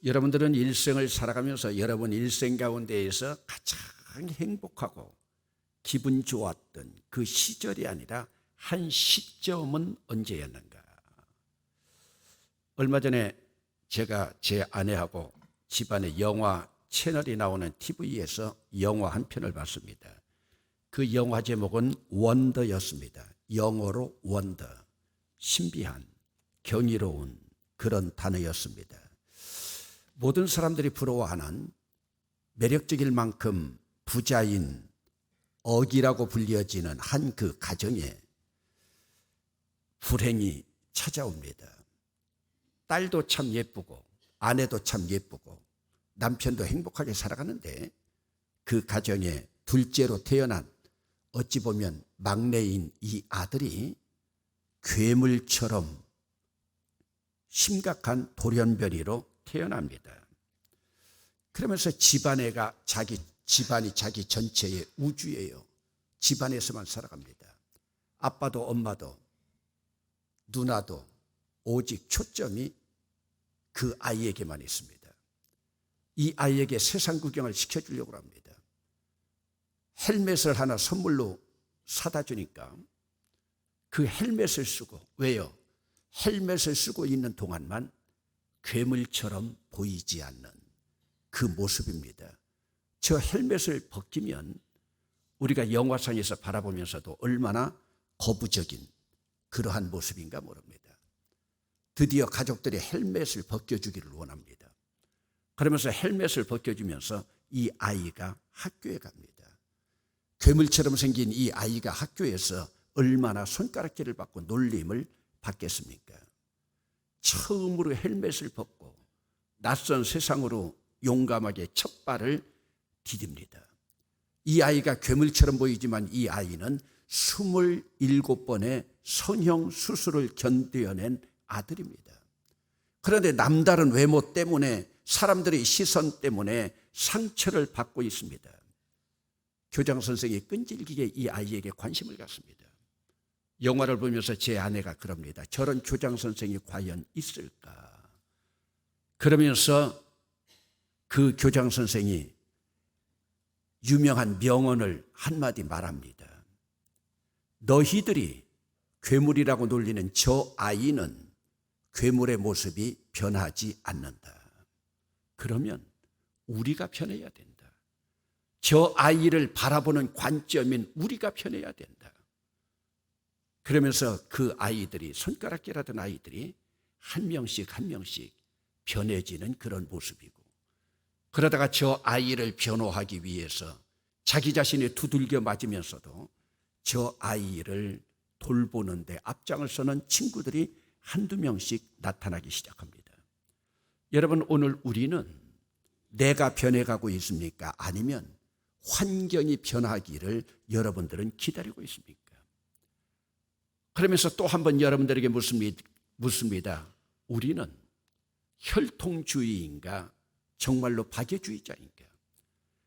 여러분들은 일생을 살아가면서 여러분 일생 가운데에서 가장 행복하고 기분 좋았던 그 시절이 아니라 한 시점은 언제였는가? 얼마 전에 제가 제 아내하고 집안에 영화 채널이 나오는 TV에서 영화 한 편을 봤습니다. 그 영화 제목은 원더였습니다. 영어로 원더, 신비한, 경이로운 그런 단어였습니다. 모든 사람들이 부러워하는 매력적일 만큼 부자인 어기라고 불려지는 한 그 가정에 불행이 찾아옵니다. 딸도 참 예쁘고 아내도 참 예쁘고 남편도 행복하게 살아가는데 그 가정에 둘째로 태어난 어찌 보면 막내인 이 아들이 괴물처럼 심각한 돌연변이로 태어납니다. 그러면서 집안이 자기 전체의 우주예요. 집안에서만 살아갑니다. 아빠도 엄마도 누나도 오직 초점이 그 아이에게만 있습니다. 이 아이에게 세상 구경을 시켜주려고 합니다. 헬멧을 하나 선물로 사다 주니까 그 헬멧을 쓰고, 왜요? 헬멧을 쓰고 있는 동안만 괴물처럼 보이지 않는 그 모습입니다. 저 헬멧을 벗기면 우리가 영화상에서 바라보면서도 얼마나 거부적인 그러한 모습인가 모릅니다. 드디어 가족들이 헬멧을 벗겨주기를 원합니다. 그러면서 헬멧을 벗겨주면서 이 아이가 학교에 갑니다. 괴물처럼 생긴 이 아이가 학교에서 얼마나 손가락질을 받고 놀림을 받겠습니까? 처음으로 헬멧을 벗고 낯선 세상으로 용감하게 첫 발을 디딥니다. 이 아이가 괴물처럼 보이지만 이 아이는 27번의 성형 수술을 견뎌낸 아들입니다. 그런데 남다른 외모 때문에 사람들의 시선 때문에 상처를 받고 있습니다. 교장 선생이 끈질기게 이 아이에게 관심을 갖습니다. 영화를 보면서 제 아내가 그럽니다. 저런 교장 선생이 과연 있을까? 그러면서 그 교장 선생이 유명한 명언을 한마디 말합니다. 너희들이 괴물이라고 놀리는 저 아이는 괴물의 모습이 변하지 않는다. 그러면 우리가 변해야 된다. 저 아이를 바라보는 관점인 우리가 변해야 된다. 그러면서 그 아이들이, 손가락질하던 아이들이 한 명씩 변해지는 그런 모습이고, 그러다가 저 아이를 변호하기 위해서 자기 자신이 두들겨 맞으면서도 저 아이를 돌보는 데 앞장을 서는 친구들이 한두 명씩 나타나기 시작합니다. 여러분, 오늘 우리는 내가 변해가고 있습니까? 아니면 환경이 변하기를 여러분들은 기다리고 있습니까? 그러면서 또 한 번 여러분들에게 묻습니다. 우리는 혈통주의인가? 정말로 박애주의자인가?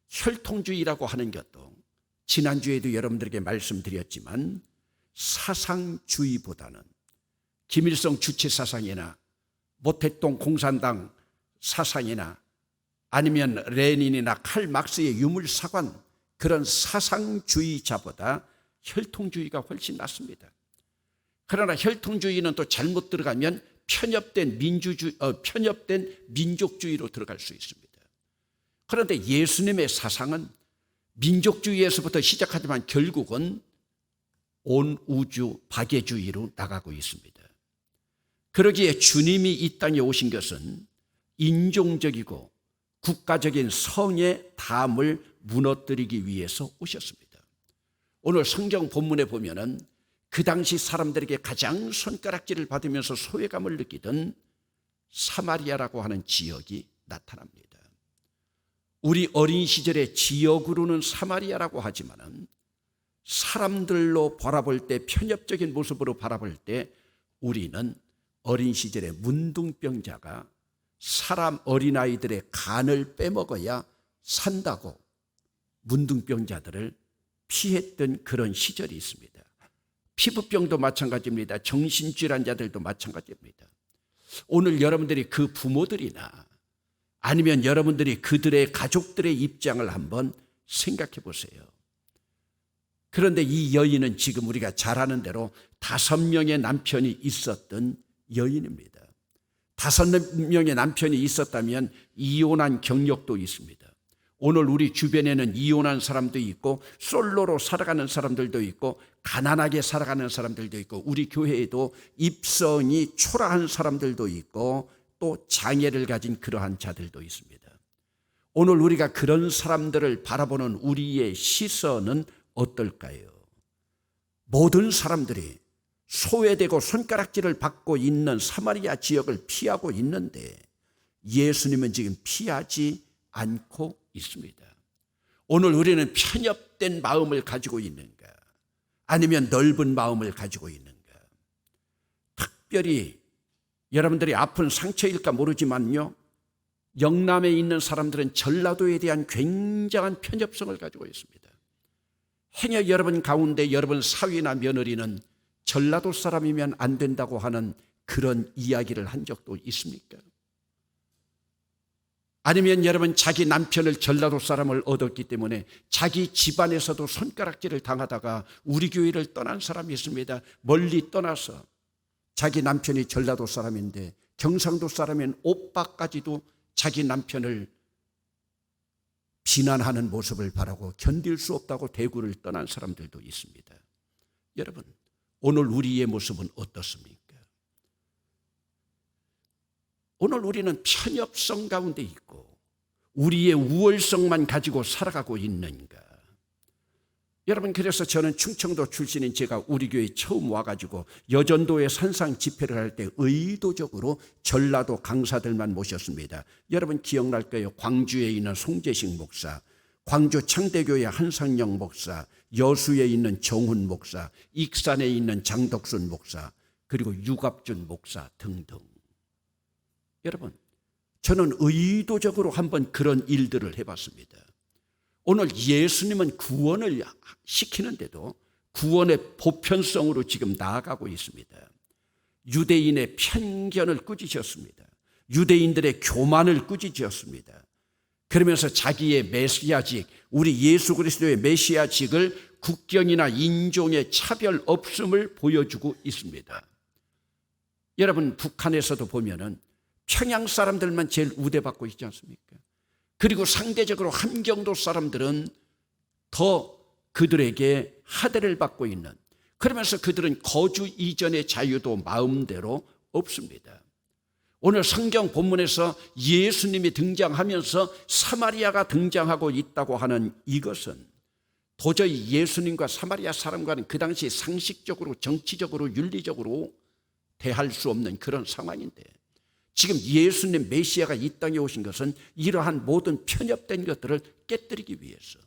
혈통주의라고 하는 것도 지난주에도 여러분들에게 말씀드렸지만 사상주의보다는 김일성 주체 사상이나 모택동 공산당 사상이나 아니면 레닌이나 칼 막스의 유물사관, 그런 사상주의자보다 혈통주의가 훨씬 낫습니다. 그러나 혈통주의는 또 잘못 들어가면 편협된 민족주의로 들어갈 수 있습니다. 그런데 예수님의 사상은 민족주의에서부터 시작하지만 결국은 온 우주 박애주의로 나가고 있습니다. 그러기에 주님이 이 땅에 오신 것은 인종적이고 국가적인 성의 담을 무너뜨리기 위해서 오셨습니다. 오늘 성경 본문에 보면은 그 당시 사람들에게 가장 손가락질을 받으면서 소외감을 느끼던 사마리아라고 하는 지역이 나타납니다. 우리 어린 시절의 지역으로는 사마리아라고 하지만은 사람들로 바라볼 때, 편협적인 모습으로 바라볼 때 우리는 어린 시절에 문둥병자가 사람 어린아이들의 간을 빼먹어야 산다고 문둥병자들을 피했던 그런 시절이 있습니다. 피부병도 마찬가지입니다. 정신질환자들도 마찬가지입니다. 오늘 여러분들이 그 부모들이나 아니면 여러분들이 그들의 가족들의 입장을 한번 생각해 보세요. 그런데 이 여인은 지금 우리가 잘 아는 대로 5명의 남편이 있었던 여인입니다. 5명의 남편이 있었다면 이혼한 경력도 있습니다. 오늘 우리 주변에는 이혼한 사람도 있고 솔로로 살아가는 사람들도 있고 가난하게 살아가는 사람들도 있고 우리 교회에도 입성이 초라한 사람들도 있고 또 장애를 가진 그러한 자들도 있습니다. 오늘 우리가 그런 사람들을 바라보는 우리의 시선은 어떨까요? 모든 사람들이 소외되고 손가락질을 받고 있는 사마리아 지역을 피하고 있는데 예수님은 지금 피하지 않고 있습니다. 오늘 우리는 편협된 마음을 가지고 있는가? 아니면 넓은 마음을 가지고 있는가? 특별히 여러분들이 아픈 상처일까 모르지만요, 영남에 있는 사람들은 전라도에 대한 굉장한 편협성을 가지고 있습니다. 행여 여러분 가운데 여러분 사위나 며느리는 전라도 사람이면 안 된다고 하는 그런 이야기를 한 적도 있습니까? 아니면 여러분 자기 남편을 전라도 사람을 얻었기 때문에 자기 집안에서도 손가락질을 당하다가 우리 교회를 떠난 사람이 있습니다. 멀리 떠나서 자기 남편이 전라도 사람인데 경상도 사람인 오빠까지도 자기 남편을 비난하는 모습을 바라고 견딜 수 없다고 대구를 떠난 사람들도 있습니다. 여러분, 오늘 우리의 모습은 어떻습니까? 오늘 우리는 편협성 가운데 있고 우리의 우월성만 가지고 살아가고 있는가? 여러분, 그래서 저는 충청도 출신인 제가 우리 교회에 처음 와가지고 여전도에 산상 집회를 할 때 의도적으로 전라도 강사들만 모셨습니다. 여러분 기억날 거예요. 광주에 있는 송재식 목사, 광주 창대교회 한상영 목사, 여수에 있는 정훈 목사, 익산에 있는 장덕순 목사, 그리고 유갑준 목사 등등. 여러분, 저는 의도적으로 한번 그런 일들을 해봤습니다. 오늘 예수님은 구원을 시키는데도 구원의 보편성으로 지금 나아가고 있습니다. 유대인의 편견을 꾸짖었습니다. 유대인들의 교만을 꾸짖었습니다. 그러면서 자기의 메시아직, 우리 예수 그리스도의 메시아직을 국경이나 인종의 차별 없음을 보여주고 있습니다. 여러분, 북한에서도 보면은 평양 사람들만 제일 우대받고 있지 않습니까? 그리고 상대적으로 함경도 사람들은 더 그들에게 하대를 받고 있는, 그러면서 그들은 거주 이전의 자유도 마음대로 없습니다. 오늘 성경 본문에서 예수님이 등장하면서 사마리아가 등장하고 있다고 하는 이것은 도저히 예수님과 사마리아 사람과는 그 당시 상식적으로 정치적으로 윤리적으로 대할 수 없는 그런 상황인데, 지금 예수님 메시아가 이 땅에 오신 것은 이러한 모든 편협된 것들을 깨뜨리기 위해서,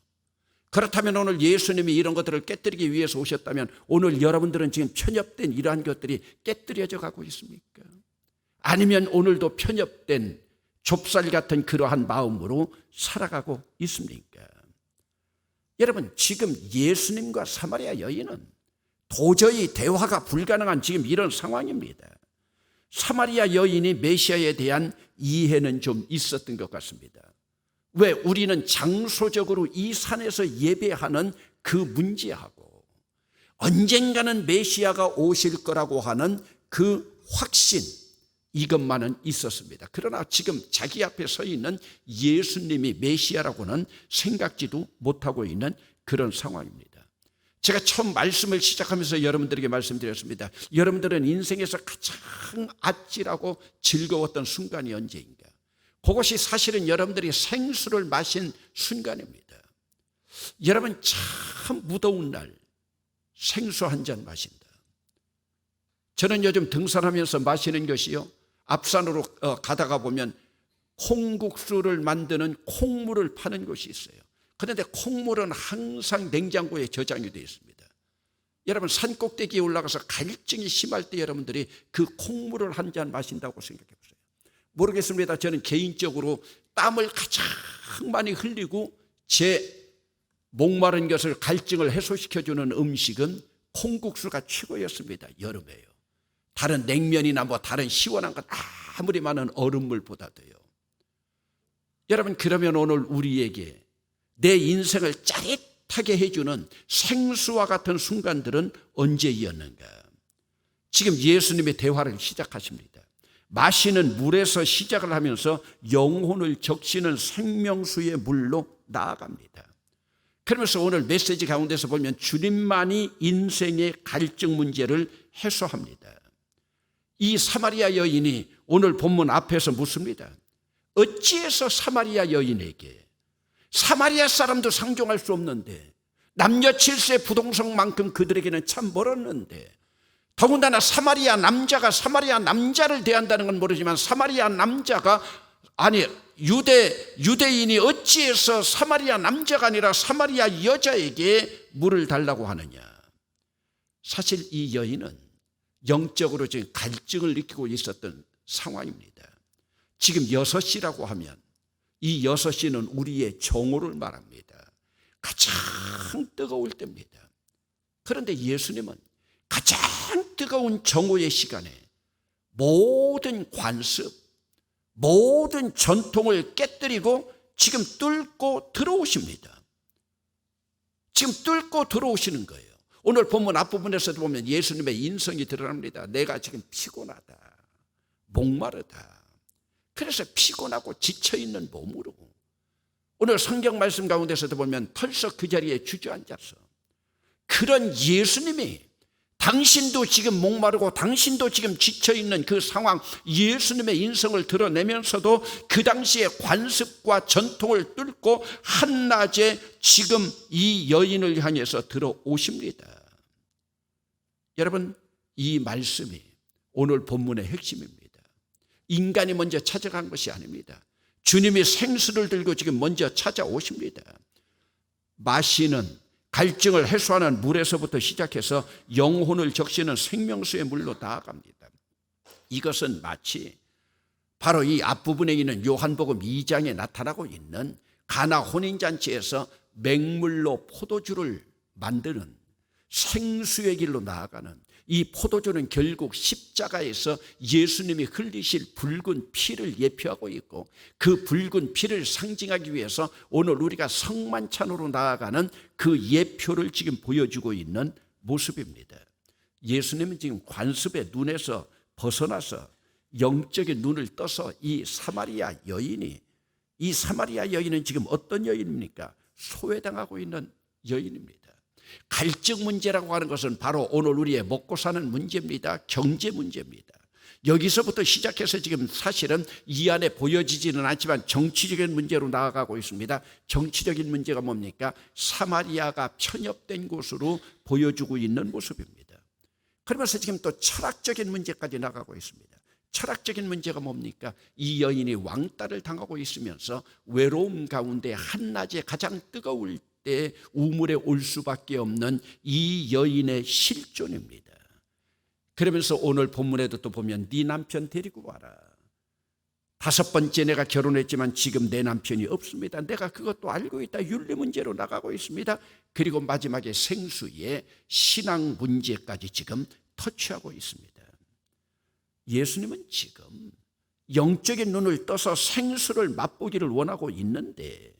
그렇다면 오늘 예수님이 이런 것들을 깨뜨리기 위해서 오셨다면 오늘 여러분들은 지금 편협된 이러한 것들이 깨뜨려져 가고 있습니까? 아니면 오늘도 편협된 좁쌀 같은 그러한 마음으로 살아가고 있습니까? 여러분, 지금 예수님과 사마리아 여인은 도저히 대화가 불가능한 지금 이런 상황입니다. 사마리아 여인이 메시아에 대한 이해는 좀 있었던 것 같습니다. 왜? 우리는 장소적으로 이 산에서 예배하는 그 문제하고 언젠가는 메시아가 오실 거라고 하는 그 확신, 이것만은 있었습니다. 그러나 지금 자기 앞에 서 있는 예수님이 메시아라고는 생각지도 못하고 있는 그런 상황입니다. 제가 처음 말씀을 시작하면서 여러분들에게 말씀드렸습니다. 여러분들은 인생에서 가장 아찔하고 즐거웠던 순간이 언제인가? 그것이 사실은 여러분들이 생수를 마신 순간입니다. 여러분, 참 무더운 날 생수 한 잔 마신다. 저는 요즘 등산하면서 마시는 것이요, 앞산으로 가다가 보면 콩국수를 만드는 콩물을 파는 곳이 있어요. 그런데 콩물은 항상 냉장고에 저장이 되어 있습니다. 여러분, 산 꼭대기에 올라가서 갈증이 심할 때 여러분들이 그 콩물을 한 잔 마신다고 생각해 보세요. 모르겠습니다. 저는 개인적으로 땀을 가장 많이 흘리고 제 목마른 것을, 갈증을 해소시켜주는 음식은 콩국수가 최고였습니다. 여름에요. 다른 냉면이나 다른 시원한 것 아무리 많은 얼음물보다도요. 여러분, 그러면 오늘 우리에게 내 인생을 짜릿하게 해주는 생수와 같은 순간들은 언제였는가? 지금 예수님의 대화를 시작하십니다. 마시는 물에서 시작을 하면서 영혼을 적시는 생명수의 물로 나아갑니다. 그러면서 오늘 메시지 가운데서 보면 주님만이 인생의 갈증 문제를 해소합니다. 이 사마리아 여인이 오늘 본문 앞에서 묻습니다. 어찌해서 사마리아 여인에게, 사마리아 사람도 상종할 수 없는데, 남녀 7세 부동성만큼 그들에게는 참 멀었는데, 더군다나 사마리아 남자가 사마리아 남자를 대한다는 건 모르지만 사마리아 남자가 유대인이 어찌해서 사마리아 남자가 아니라 사마리아 여자에게 물을 달라고 하느냐? 사실 이 여인은 영적으로 지금 갈증을 느끼고 있었던 상황입니다. 지금 6시라고 하면 이 6시는 우리의 정오를 말합니다. 가장 뜨거울 때입니다. 그런데 예수님은 가장 뜨거운 정오의 시간에 모든 관습, 모든 전통을 깨뜨리고 지금 뚫고 들어오십니다. 지금 뚫고 들어오시는 거예요. 오늘 본문 앞부분에서도 보면 예수님의 인성이 드러납니다. 내가 지금 피곤하다, 목마르다. 그래서 피곤하고 지쳐있는 몸으로 오늘 성경 말씀 가운데서도 보면 털썩 그 자리에 주저앉아서 그런 예수님이 당신도 지금 목마르고 당신도 지금 지쳐있는 그 상황, 예수님의 인성을 드러내면서도 그 당시의 관습과 전통을 뚫고 한낮에 지금 이 여인을 향해서 들어오십니다. 여러분, 이 말씀이 오늘 본문의 핵심입니다. 인간이 먼저 찾아간 것이 아닙니다. 주님이 생수를 들고 지금 먼저 찾아오십니다. 마시는 갈증을 해소하는 물에서부터 시작해서 영혼을 적시는 생명수의 물로 나아갑니다. 이것은 마치 바로 이 앞부분에 있는 요한복음 2장에 나타나고 있는 가나 혼인잔치에서 맹물로 포도주를 만드는 생수의 길로 나아가는 이 포도주는 결국 십자가에서 예수님이 흘리실 붉은 피를 예표하고 있고 그 붉은 피를 상징하기 위해서 오늘 우리가 성만찬으로 나아가는 그 예표를 지금 보여주고 있는 모습입니다. 예수님은 지금 관습의 눈에서 벗어나서 영적인 눈을 떠서 이 사마리아 여인은 지금 어떤 여인입니까? 소외당하고 있는 여인입니다. 갈증 문제라고 하는 것은 바로 오늘 우리의 먹고 사는 문제입니다. 경제 문제입니다. 여기서부터 시작해서 지금 사실은 이 안에 보여지지는 않지만 정치적인 문제로 나아가고 있습니다. 정치적인 문제가 뭡니까? 사마리아가 편협된 곳으로 보여주고 있는 모습입니다. 그러면서 지금 또 철학적인 문제까지 나가고 있습니다. 철학적인 문제가 뭡니까? 이 여인이 왕따를 당하고 있으면서 외로움 가운데 한낮에 가장 뜨거울 때 우물에 올 수밖에 없는 이 여인의 실존입니다. 그러면서 오늘 본문에도 또 보면 네 남편 데리고 와라. 5번째 내가 결혼했지만 지금 내 남편이 없습니다. 내가 그것도 알고 있다. 윤리 문제로 나가고 있습니다. 그리고 마지막에 생수의 신앙 문제까지 지금 터치하고 있습니다. 예수님은 지금 영적인 눈을 떠서 생수를 맛보기를 원하고 있는데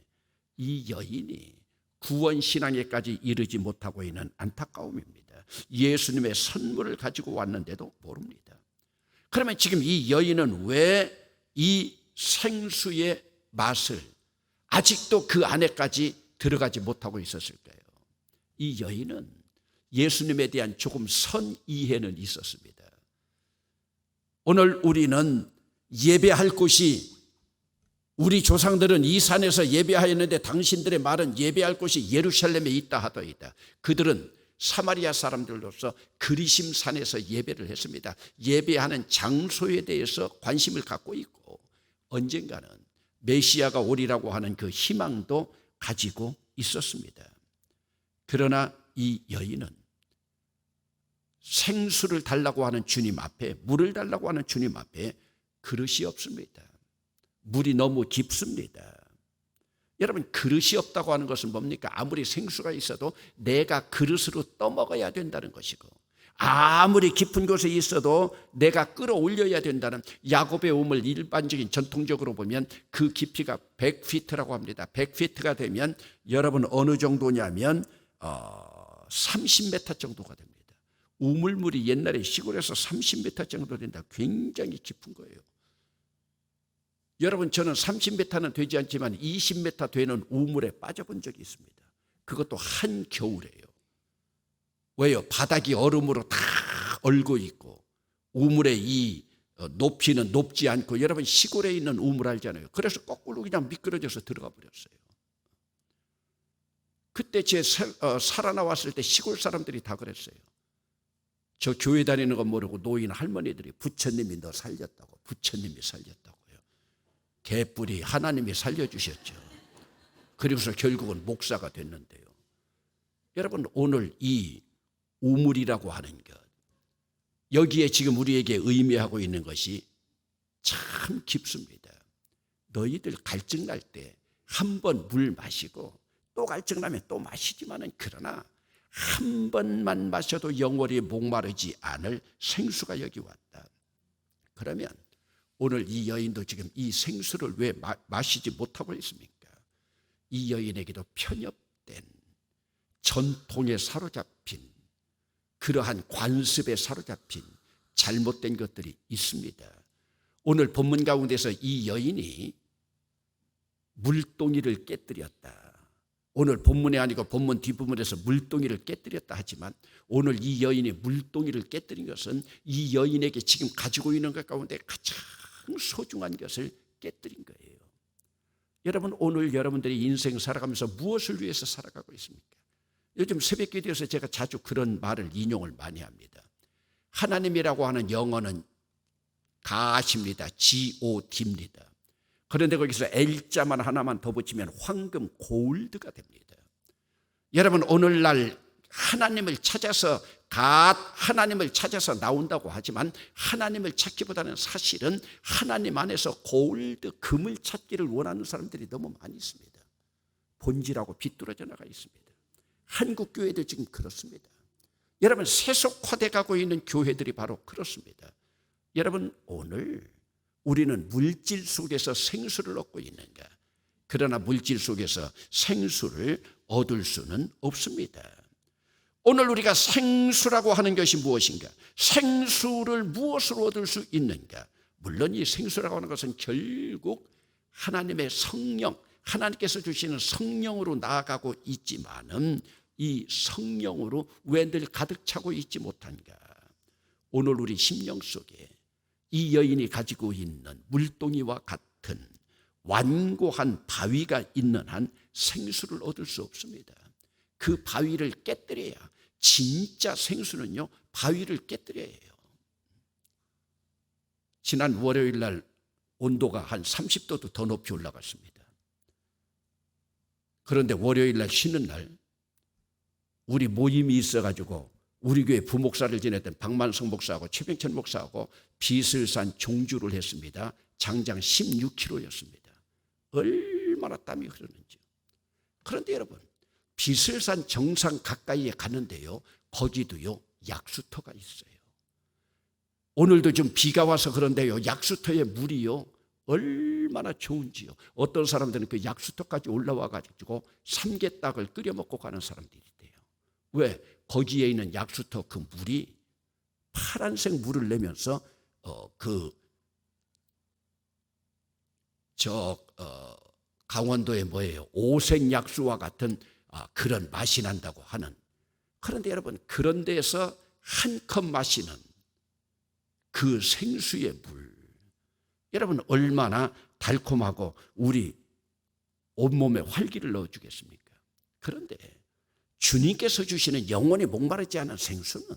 이 여인이 구원신앙에까지 이르지 못하고 있는 안타까움입니다. 예수님의 선물을 가지고 왔는데도 모릅니다. 그러면 지금 이 여인은 왜 이 생수의 맛을 아직도 그 안에까지 들어가지 못하고 있었을까요? 이 여인은 예수님에 대한 조금 선이해는 있었습니다. 오늘 우리는 예배할 곳이, 우리 조상들은 이 산에서 예배하였는데 당신들의 말은 예배할 곳이 예루살렘에 있다 하더이다. 그들은 사마리아 사람들로서 그리심산에서 예배를 했습니다. 예배하는 장소에 대해서 관심을 갖고 있고 언젠가는 메시아가 오리라고 하는 그 희망도 가지고 있었습니다. 그러나 이 여인은 생수를 달라고 하는 주님 앞에, 물을 달라고 하는 주님 앞에 그릇이 없습니다. 물이 너무 깊습니다. 여러분, 그릇이 없다고 하는 것은 뭡니까? 아무리 생수가 있어도 내가 그릇으로 떠먹어야 된다는 것이고, 아무리 깊은 곳에 있어도 내가 끌어올려야 된다는 야곱의 우물, 일반적인 전통적으로 보면 그 깊이가 100피트라고 합니다. 100피트가 되면 여러분 어느 정도냐면 30m 정도가 됩니다. 우물물이 옛날에 시골에서 30m 정도 된다. 굉장히 깊은 거예요. 여러분, 저는 30m는 되지 않지만 20m 되는 우물에 빠져본 적이 있습니다. 그것도 한겨울에요. 왜요? 바닥이 얼음으로 다 얼고 있고 우물의 이 높이는 높지 않고, 여러분 시골에 있는 우물 알잖아요. 그래서 거꾸로 그냥 미끄러져서 들어가 버렸어요. 그때 제 살아나왔을 때 시골 사람들이 다 그랬어요. 저 교회 다니는 건 모르고 노인 할머니들이 부처님이 너 살렸다고, 부처님이 살렸다고요. 개뿔이 하나님이 살려주셨죠. 그리고서 결국은 목사가 됐는데요. 여러분, 오늘 이 우물이라고 하는 것, 여기에 지금 우리에게 의미하고 있는 것이 참 깊습니다. 너희들 갈증날 때 한 번 물 마시고 또 갈증나면 또 마시지만은, 그러나 한 번만 마셔도 영원히 목마르지 않을 생수가 여기 왔다. 그러면 오늘 이 여인도 지금 이 생수를 왜 마시지 못하고 있습니까? 이 여인에게도 편협된, 전통에 사로잡힌, 그러한 관습에 사로잡힌 잘못된 것들이 있습니다. 오늘 본문 가운데서 이 여인이 물동이를 깨뜨렸다. 오늘 본문이 아니고 본문 뒷부분에서 물동이를 깨뜨렸다 하지만, 오늘 이 여인이 물동이를 깨뜨린 것은 이 여인에게 지금 가지고 있는 것 가운데 가장 소중한 것을 깨뜨린 거예요. 여러분, 오늘 여러분들이 인생 살아가면서 무엇을 위해서 살아가고 있습니까? 요즘 새벽기도에서 제가 자주 그런 말을 인용을 많이 합니다. 하나님이라고 하는 영어는 가십니다. God입니다. 그런데 거기서 L자만 하나만 더 붙이면 황금, 골드가 됩니다. 여러분, 오늘날 하나님을 찾아서 하나님을 찾아서 나온다고 하지만, 하나님을 찾기보다는 사실은 하나님 안에서 골드, 금을 찾기를 원하는 사람들이 너무 많이 있습니다. 본질하고 비뚤어져 나가 있습니다. 한국 교회도 지금 그렇습니다. 여러분, 세속화돼 가고 있는 교회들이 바로 그렇습니다. 여러분, 오늘 우리는 물질 속에서 생수를 얻고 있는가? 그러나 물질 속에서 생수를 얻을 수는 없습니다. 오늘 우리가 생수라고 하는 것이 무엇인가? 생수를 무엇으로 얻을 수 있는가? 물론 이 생수라고 하는 것은 결국 하나님의 성령, 하나님께서 주시는 성령으로 나아가고 있지만은, 이 성령으로 왜 늘 가득 차고 있지 못한가? 오늘 우리 심령 속에 이 여인이 가지고 있는 물동이와 같은 완고한 바위가 있는 한 생수를 얻을 수 없습니다. 그 바위를 깨뜨려야, 진짜 생수는요, 바위를 깨뜨려야 해요. 지난 월요일 날 온도가 한 30도도 더 높이 올라갔습니다. 그런데 월요일 날 쉬는 날 우리 모임이 있어가지고 우리 교회 부목사를 지냈던 박만성 목사하고 최병천 목사하고 비슬산 종주를 했습니다. 장장 16km였습니다. 얼마나 땀이 흐르는지. 그런데 여러분, 비슬산 정상 가까이에 갔는데요, 거기도요 약수터가 있어요. 오늘도 좀 비가 와서 그런데요, 약수터의 물이요 얼마나 좋은지요. 어떤 사람들은 그 약수터까지 올라와 가지고 삼계닭을 끓여 먹고 가는 사람들이 있대요. 왜? 거기에 있는 약수터 그 물이 파란색 물을 내면서 강원도에 뭐예요? 오색약수와 같은 그런 맛이 난다고 하는. 그런데 여러분, 그런 데서 한 컵 마시는 그 생수의 물, 여러분 얼마나 달콤하고 우리 온몸에 활기를 넣어주겠습니까? 그런데 주님께서 주시는 영원히 목마르지 않은 생수는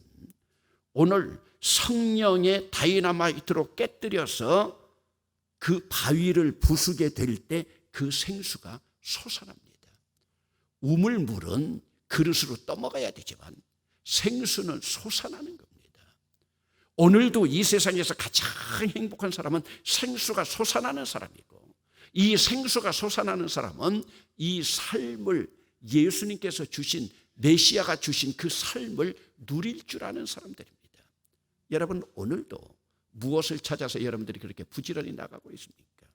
오늘 성령의 다이나마이트로 깨뜨려서 그 바위를 부수게 될 때 그 생수가 솟아납니다. 우물물은 그릇으로 떠먹어야 되지만 생수는 솟아나는 겁니다. 오늘도 이 세상에서 가장 행복한 사람은 생수가 솟아나는 사람이고, 이 생수가 솟아나는 사람은 이 삶을, 예수님께서 주신, 메시아가 주신 그 삶을 누릴 줄 아는 사람들입니다. 여러분, 오늘도 무엇을 찾아서 여러분들이 그렇게 부지런히 나가고 있습니까?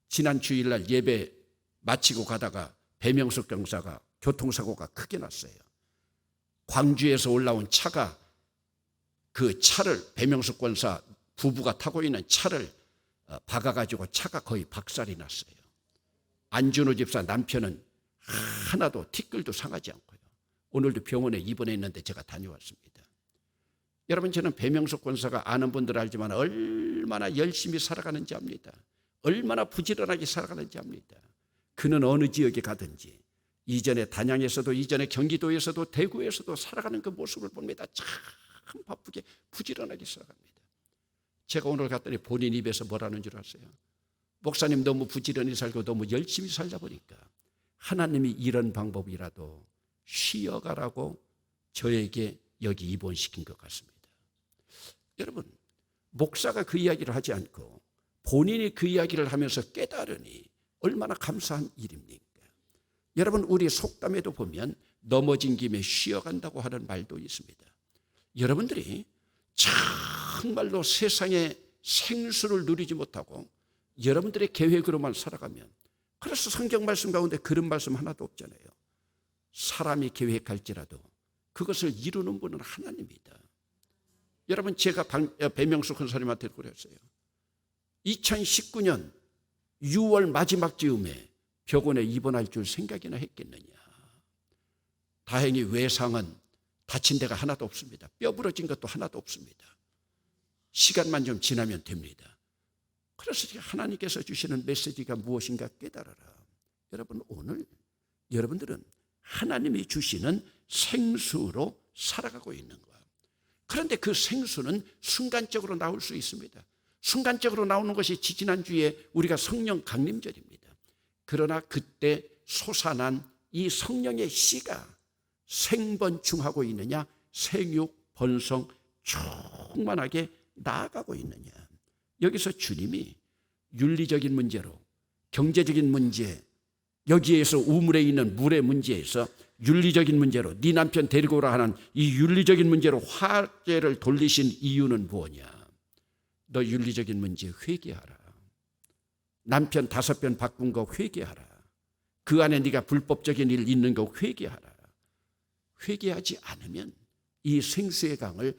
지난 주일날 예배 마치고 가다가 배명숙 경사가 교통사고가 크게 났어요. 광주에서 올라온 차가 그 차를, 배명숙 권사 부부가 타고 있는 차를 박아가지고 차가 거의 박살이 났어요. 안준호 집사 남편은 하나도 티끌도 상하지 않고요. 오늘도 병원에 입원해 있는데 제가 다녀왔습니다. 여러분, 저는 배명숙 권사가 아는 분들 알지만 얼마나 열심히 살아가는지 압니다. 얼마나 부지런하게 살아가는지 압니다. 그는 어느 지역에 가든지 이전에 단양에서도, 이전에 경기도에서도, 대구에서도 살아가는 그 모습을 봅니다. 참 바쁘게 부지런하게 살아갑니다. 제가 오늘 갔더니 본인 입에서 뭐라는 줄 아세요? 목사님, 너무 부지런히 살고 너무 열심히 살다 보니까 하나님이 이런 방법이라도 쉬어가라고 저에게 여기 입원시킨 것 같습니다. 여러분, 목사가 그 이야기를 하지 않고 본인이 그 이야기를 하면서 깨달으니 얼마나 감사한 일입니까? 여러분, 우리 속담에도 보면 넘어진 김에 쉬어간다고 하는 말도 있습니다. 여러분들이 정말로 세상의 생수를 누리지 못하고 여러분들의 계획으로만 살아가면, 그래서 성경 말씀 가운데 그런 말씀 하나도 없잖아요. 사람이 계획할지라도 그것을 이루는 분은 하나님이다. 여러분, 제가 배명숙 권사님한테 그랬어요. 2019년 6월 마지막 즈음에 병원에 입원할 줄 생각이나 했겠느냐. 다행히 외상은 다친 데가 하나도 없습니다. 뼈 부러진 것도 하나도 없습니다. 시간만 좀 지나면 됩니다. 그래서 하나님께서 주시는 메시지가 무엇인가 깨달아라. 여러분, 오늘 여러분들은 하나님이 주시는 생수로 살아가고 있는 거예요. 그런데 그 생수는 순간적으로 나올 수 있습니다. 순간적으로 나오는 것이 지지난주에 우리가 성령 강림절입니다. 그러나 그때 솟아난 이 성령의 씨가 생번충하고 있느냐, 생육, 번성 충만하게 나아가고 있느냐. 여기서 주님이 윤리적인 문제로, 경제적인 문제, 여기에서 우물에 있는 물의 문제에서 윤리적인 문제로 네 남편 데리고 오라 하는 이 윤리적인 문제로 화제를 돌리신 이유는 뭐냐? 너 윤리적인 문제 회개하라. 남편 5번 바꾼 거 회개하라. 그 안에 네가 불법적인 일 있는 거 회개하라. 회개하지 않으면 이 생수의 강을,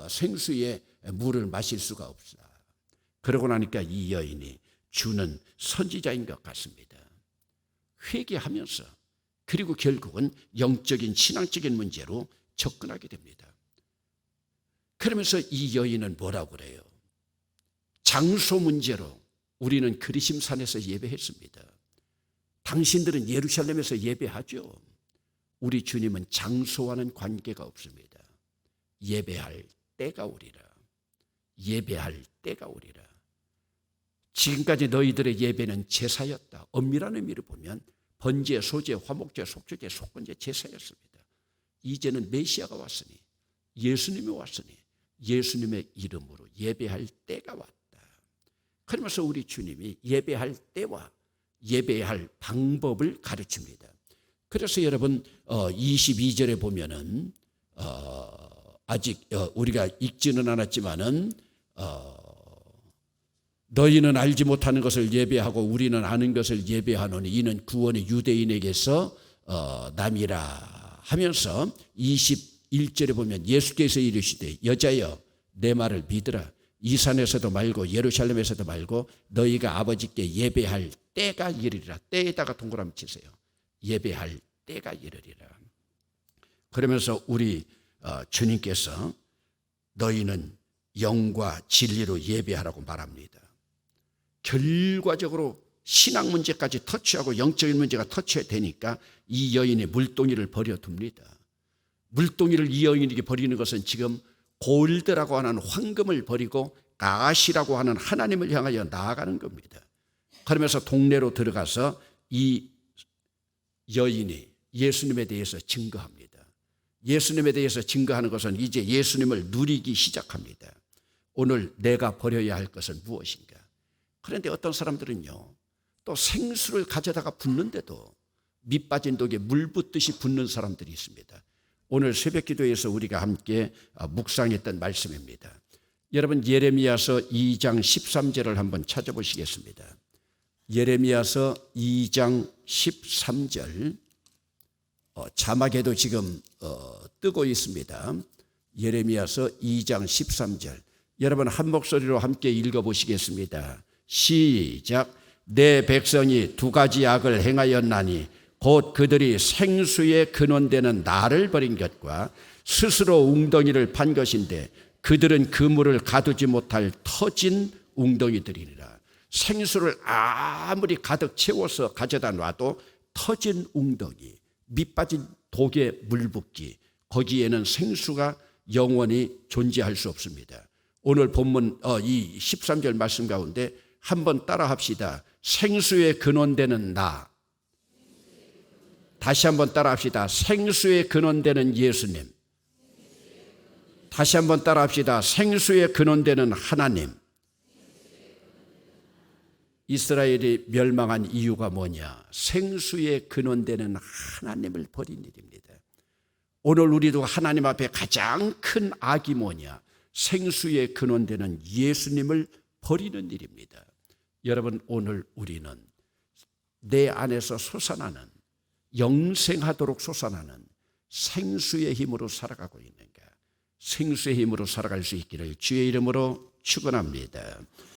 생수의 물을 마실 수가 없어. 그러고 나니까 이 여인이 주는 선지자인 것 같습니다. 회개하면서, 그리고 결국은 영적인 신앙적인 문제로 접근하게 됩니다. 그러면서 이 여인은 뭐라고 그래요? 장소 문제로 우리는 그리심산에서 예배했습니다. 당신들은 예루살렘에서 예배하죠. 우리 주님은 장소와는 관계가 없습니다. 예배할 때가 오리라. 예배할 때가 오리라. 지금까지 너희들의 예배는 제사였다. 엄밀한 의미를 보면 번제, 소제, 화목제, 속죄제, 속건제, 제사였습니다. 이제는 메시아가 왔으니, 예수님이 왔으니 예수님의 이름으로 예배할 때가 왔다. 그러면서 우리 주님이 예배할 때와 예배할 방법을 가르칩니다. 그래서 여러분 22절에 보면은 아직 우리가 읽지는 않았지만은 너희는 알지 못하는 것을 예배하고 우리는 아는 것을 예배하노니 이는 구원이 유대인에게서 남이라 하면서 21절에 보면 예수께서 이르시되 여자여 내 말을 믿으라. 이 산에서도 말고 예루살렘에서도 말고 너희가 아버지께 예배할 때가 이르리라. 때에다가 동그라미 치세요. 예배할 때가 이르리라. 그러면서 우리 주님께서 너희는 영과 진리로 예배하라고 말합니다. 결과적으로 신앙 문제까지 터치하고 영적인 문제가 터치되니까 이 여인이 물동이를 버려둡니다. 물동이를 이 여인에게 버리는 것은 지금 골드라고 하는 황금을 버리고 가시라고 하는 하나님을 향하여 나아가는 겁니다. 그러면서 동네로 들어가서 이 여인이 예수님에 대해서 증거합니다. 예수님에 대해서 증거하는 것은 이제 예수님을 누리기 시작합니다. 오늘 내가 버려야 할 것은 무엇인가? 그런데 어떤 사람들은요, 또 생수를 가져다가 붓는데도 밑 빠진 독에 물 붓듯이 붓는 사람들이 있습니다. 오늘 새벽 기도에서 우리가 함께 묵상했던 말씀입니다. 여러분 예레미야서 2장 13절을 한번 찾아보시겠습니다. 예레미야서 2장 13절 자막에도 지금 뜨고 있습니다. 예레미야서 2장 13절 여러분 한 목소리로 함께 읽어보시겠습니다. 시작. 내 백성이 두 가지 악을 행하였나니 곧 그들이 생수의 근원되는 나를 버린 것과 스스로 웅덩이를 판 것인데 그들은 그 물을 가두지 못할 터진 웅덩이들이니라. 생수를 아무리 가득 채워서 가져다 놔도 터진 웅덩이, 밑 빠진 독에 물 붓기, 거기에는 생수가 영원히 존재할 수 없습니다. 오늘 본문 이 13절 말씀 가운데 한번 따라 합시다. 생수의 근원되는 나. 다시 한번 따라 합시다. 생수의 근원되는 예수님. 다시 한번 따라 합시다. 생수의 근원되는 하나님. 이스라엘이 멸망한 이유가 뭐냐? 생수의 근원되는 하나님을 버린 일입니다. 오늘 우리도 하나님 앞에 가장 큰 악이 뭐냐? 생수의 근원되는 예수님을 버리는 일입니다. 여러분 오늘 우리는 내 안에서 솟아나는 영생하도록 솟아나는 생수의 힘으로 살아가고 있는가? 생수의 힘으로 살아갈 수 있기를 주의 이름으로 축원합니다.